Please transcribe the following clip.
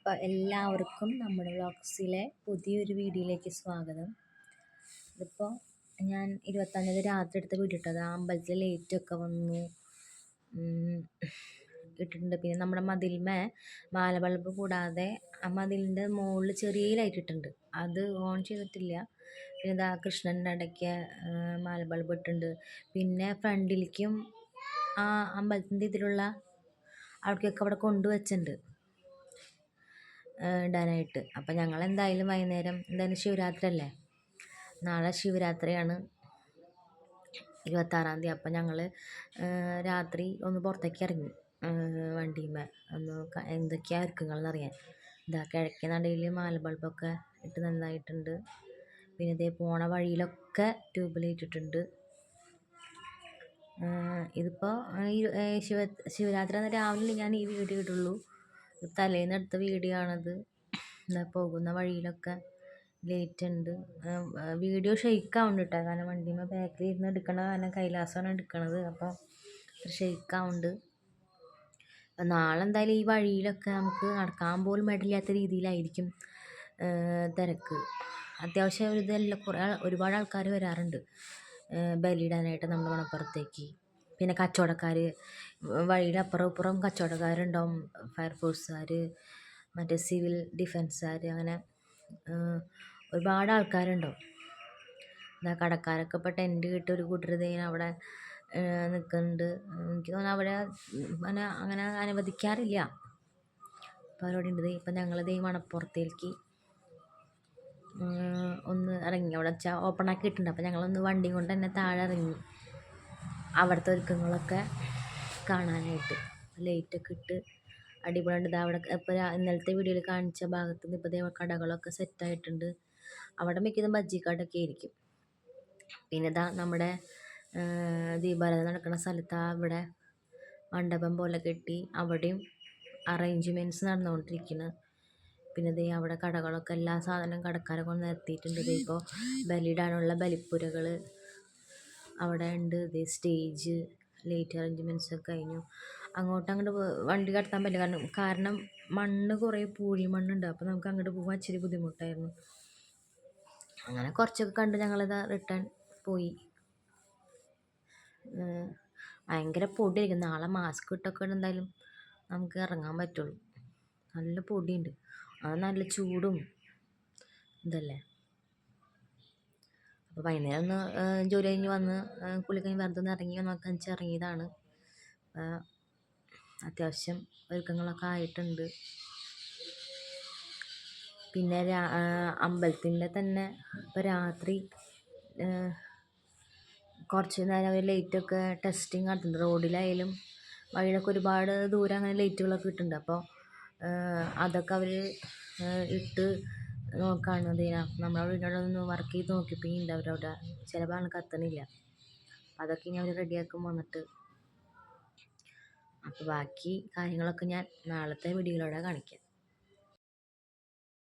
അപ്പോൾ എല്ലാവർക്കും നമ്മുടെ വ്ളോഗ്സിലെ പുതിയൊരു വീഡിയോയിലേക്ക് സ്വാഗതം. ഇതിപ്പോൾ ഞാൻ 25 രാത്രി എടുത്ത് വിട്ടിട്ടത് അമ്പലത്തിൽ ലേറ്റൊക്കെ വന്നു ഇട്ടിട്ടുണ്ട്. പിന്നെ നമ്മുടെ മതിൽമേ മാല ബൾബ് കൂടാതെ ആ മതിലിൻ്റെ മുകളിൽ ചെറിയ ലൈറ്റ് ഇട്ടിട്ടുണ്ട്, അത് ഓൺ ചെയ്തിട്ടില്ല. പിന്നെ ഇതാ കൃഷ്ണൻ്റെ ഇടയ്ക്ക് മാല ബൾബ് ഇട്ടിട്ടുണ്ട്. പിന്നെ ഫ്രണ്ടിലേക്കും ആ അമ്പലത്തിൻ്റെ ഇതിലുള്ള അവിടേക്കൊക്കെ അവിടെ കൊണ്ടുവച്ചിട്ടുണ്ട് ഇടാനായിട്ട്. അപ്പം ഞങ്ങൾ എന്തായാലും വൈകുന്നേരം, എന്തായാലും ശിവരാത്രി അല്ലേ, നാളെ ശിവരാത്രിയാണ് 26-ാം തീയതി. അപ്പം ഞങ്ങൾ രാത്രി ഒന്ന് പുറത്തേക്ക് ഇറങ്ങി വണ്ടിയുമേ ഒന്ന് എന്തൊക്കെയാണ് ഒരുക്കങ്ങളെന്നറിയാൻ. ഇതാ കിഴക്കേ നടയിൽ മാല ബൾബൊക്കെ ഇട്ട് നന്നായിട്ടുണ്ട്. പിന്നെ ഇതേ പോണ വഴിയിലൊക്കെ ട്യൂബ് ലൈറ്റ് ഇട്ടിട്ടുണ്ട്. ഇതിപ്പോൾ ശിവരാത്രി അന്ന് രാവിലെ ഞാൻ ഈ വീഡിയോ ഇടുള്ളൂ. തലേന്ന് എടുത്ത വീഡിയോ ആണത്. പോകുന്ന വഴിയിലൊക്കെ ലേറ്റ് ഉണ്ട്. വീഡിയോ ഷെയ്ക്കാവുന്നുണ്ട് കേട്ടോ, കാരണം വണ്ടിയുമ്മ ബാക്കിൽ ഇരുന്ന് എടുക്കണ കാരണം കൈലാസമാണ് എടുക്കണത്, അപ്പോൾ ഷെയ്ക്കാവുന്നുണ്ട്. അപ്പം നാളെ എന്തായാലും ഈ വഴിയിലൊക്കെ നമുക്ക് നടക്കാൻ പോലും ഇടയില്ലാത്ത രീതിയിലായിരിക്കും തിരക്ക്. അത്യാവശ്യം ഇതെല്ലാം ഒരുപാട് ആൾക്കാർ വരാറുണ്ട് ബലിയിടാനായിട്ട് നമ്മുടെ മണപ്പുറത്തേക്ക്. പിന്നെ കച്ചവടക്കാർ, വഴിയിൽ അപ്പുറം ഇപ്പുറം കച്ചവടക്കാരുണ്ടാവും, ഫയർഫോഴ്സുകാർ, മറ്റേ സിവിൽ ഡിഫൻസുകാർ, അങ്ങനെ ഒരുപാട് ആൾക്കാരുണ്ടാവും. കടക്കാരൊക്കെ ഇപ്പോൾ ടെൻറ്റ് കിട്ടി ഒരു കൂട്ടരുതേന് അവിടെ നിൽക്കുന്നുണ്ട്. എനിക്ക് തോന്നുന്നു അവിടെ അങ്ങനെ അനുവദിക്കാറില്ല, അപ്പോൾ അവരോട് ഉണ്ട്. ഇപ്പം ഞങ്ങളിത് ഈ മണപ്പുറത്തേക്ക് ഒന്ന് ഇറങ്ങി. അവിടെ വെച്ചാൽ ഓപ്പൺ ആക്കിയിട്ടുണ്ട്. അപ്പോൾ ഞങ്ങളൊന്ന് വണ്ടി കൊണ്ട് തന്നെ താഴെ ഇറങ്ങി അവിടുത്തെ ഒരുക്കങ്ങളൊക്കെ കാണാനായിട്ട്. ലൈറ്റൊക്കെ ഇട്ട് അടിപൊളിയുണ്ട്. ഇത് അവിടെ ഇപ്പോൾ ഇന്നലത്തെ വീഡിയോയിൽ കാണിച്ച ഭാഗത്ത് നിന്ന് ഇപ്പോൾ കടകളൊക്കെ സെറ്റായിട്ടുണ്ട്. അവിടെ മിക്കതും ബജ്ജിക്കടയൊക്കെ ആയിരിക്കും. പിന്നെ ഇതാ നമ്മുടെ ദീപാരാധന നടക്കുന്ന സ്ഥലത്ത് അവിടെ മണ്ഡപം പോലെ കെട്ടി അവിടെയും അറേഞ്ച്മെൻറ്റ്സ് നടന്നുകൊണ്ടിരിക്കുന്നു. പിന്നെ ഇതേ അവിടെ കടകളൊക്കെ എല്ലാ സാധനം കടക്കാരൊക്കെ കൊണ്ട് നിർത്തിയിട്ടുണ്ട്. ഇതേ ഇപ്പോൾ ബലിയിടാനുള്ള ബലിപ്പുരകൾ അവിടെ ഉണ്ട്. ഇതേ സ്റ്റേജ്, ലൈറ്റ് അറേഞ്ച്മെൻറ്റ്സ് ഒക്കെ കഴിഞ്ഞു. അങ്ങോട്ട് വണ്ടി കടത്താൻ പറ്റില്ല, കാരണം മണ്ണ് കുറേ പൂഴി മണ്ണുണ്ട്. അപ്പോൾ നമുക്ക് അങ്ങോട്ട് പോകാൻ ഇച്ചിരി ബുദ്ധിമുട്ടായിരുന്നു. അങ്ങനെ കുറച്ചൊക്കെ കണ്ട് ഞങ്ങളിത് റിട്ടേൺ പോയി. ഭയങ്കര പൊടിയായിരിക്കും. നാളെ മാസ്ക് ഇട്ടൊക്കെ എന്തായാലും നമുക്ക് ഇറങ്ങാൻ പറ്റുള്ളൂ. നല്ല പൊടിയുണ്ട്, അത് നല്ല ചൂടും ഇതല്ലേ. അപ്പോൾ വൈകുന്നേരം ഒന്ന് ജോലി കഴിഞ്ഞ് വന്ന് കുളി കഴിഞ്ഞ് വെറുതെ ഒന്ന് ഇറങ്ങി നോക്കാൻ വെച്ചാൽ ഇറങ്ങിയതാണ്. അത്യാവശ്യം ഒരുക്കങ്ങളൊക്കെ ആയിട്ടുണ്ട്. പിന്നെ അമ്പലത്തിൻ്റെ തന്നെ ഇപ്പോൾ രാത്രി കുറച്ച് നേരം അവർ ലൈറ്റൊക്കെ ടെസ്റ്റിങ് നടത്തുന്നുണ്ട്. റോഡിലായാലും വഴിയിലൊക്കെ ഒരുപാട് ദൂരം അങ്ങനെ ലൈറ്റുകളൊക്കെ ഇട്ടിട്ടുണ്ട്. അപ്പോൾ അതൊക്കെ അവർ ഇട്ട് നോക്കുകയാണ്. നമ്മളെ വീടിനോടൊന്ന് വർക്ക് ചെയ്ത് നോക്കിയപ്പോൾ ഉണ്ട് അവരവിടെ ചില ഭാഗങ്ങൾ കത്തണില്ല. അതൊക്കെ ഇനി അവർ റെഡിയാക്കും വന്നിട്ട്. അപ്പോൾ ബാക്കി കാര്യങ്ങളൊക്കെ ഞാൻ നാളത്തെ വീഡിയോയിലൂടെ കാണിക്കാം.